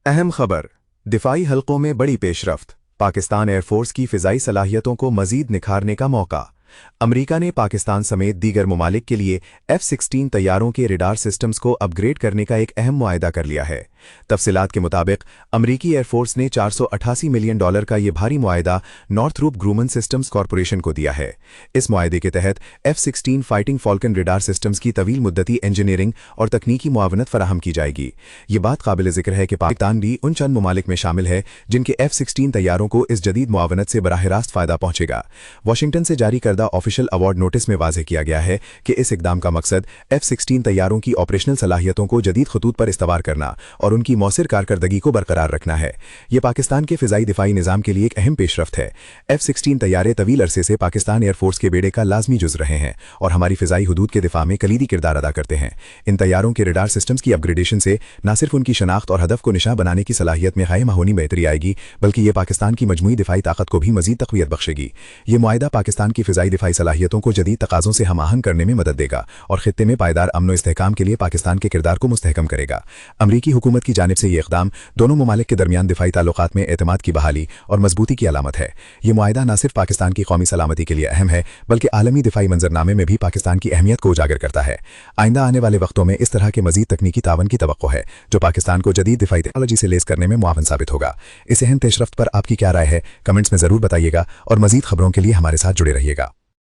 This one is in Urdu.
اہم خبر، دفاعی حلقوں میں بڑی پیشرفت، پاکستان ایئر فورس کی فضائی صلاحیتوں کو مزید نکھارنے کا موقع۔ امریکہ نے پاکستان سمیت دیگر ممالک کے لیے F-16 طیاروں کے ریڈار سسٹمز کو اپ گریڈ کرنے کا ایک اہم معاہدہ کر لیا ہے۔ تفصیلات کے مطابق امریکی ایئر فورس نے $488 ملین کا یہ بھاری معاہدہ نارتھروپ گرومن سسٹمز کارپوریشن کو دیا ہے۔ اس معاہدے کے تحت F-16 fighting falcon radar systems کی طویل مدتی انجینئرنگ اور تکنیکی معاونت فراہم کی جائے گی۔ یہ بات قابل ذکر ہے کہ پاکستان بھی ان چند ممالک میں شامل ہے جن کے F-16 طیاروں کو اس جدید معاونت سے براہ راست فائدہ پہنچے گا۔ واشنگٹن سے جاری کردہ آفیشل ایوارڈ نوٹس میں واضح کیا گیا ہے کہ اس اقدام کا مقصد F-16 طیاروں کی آپریشنل صلاحیتوں کو جدید خطوط پر استوار کرنا اور ان کی مؤثر کارکردگی کو برقرار رکھنا ہے۔ یہ پاکستان کے فضائی دفاعی نظام کے لیے ایک اہم پیش رفت ہے۔ F-16 طیارے طویل عرصے سے پاکستان ایئر فورس کے بیڑے کا لازمی جز رہے ہیں اور ہماری فضائی حدود کے دفاع میں کلیدی کردار ادا کرتے ہیں۔ ان طیاروں کے ریڈار سسٹمز کی اپ گریڈیشن سے نہ صرف ان کی شناخت اور ہدف کو نشاں بنانے کی صلاحیت میں غیر معمولی بہتری آئے گی، بلکہ یہ پاکستان کی مجموعی دفاعی طاقت کو بھی مزید تقویت بخشے گی۔ یہ معاہدہ پاکستان کی فضائی دفاعی صلاحیتوں کو جدید تقاضوں سے ہم آہنگ کرنے میں مدد دے گا اور خطے میں پائیدار امن و استحکام کے لیے پاکستان کے کردار کو مستحکم کرے گا۔ امریکی حکومت کی جانب سے یہ اقدام دونوں ممالک کے درمیان دفاعی تعلقات میں اعتماد کی بحالی اور مضبوطی کی علامت ہے۔ یہ معاہدہ نہ صرف پاکستان کی قومی سلامتی کے لیے اہم ہے بلکہ عالمی دفاعی منظرنامے میں بھی پاکستان کی اہمیت کو اجاگر کرتا ہے۔ آئندہ آنے والے وقتوں میں اس طرح کے مزید تکنیکی تعاون کی توقع ہے جو پاکستان کو جدید دفاعی ٹیکنالوجی سے لیس کرنے میں معاون ثابت ہوگا۔ اس اہم پیش رفت پر آپ کی کیا رائے ہے؟ کمنٹس میں ضرور بتائیے گا اور مزید خبروں کے لیے ہمارے ساتھ جڑے رہیے گا۔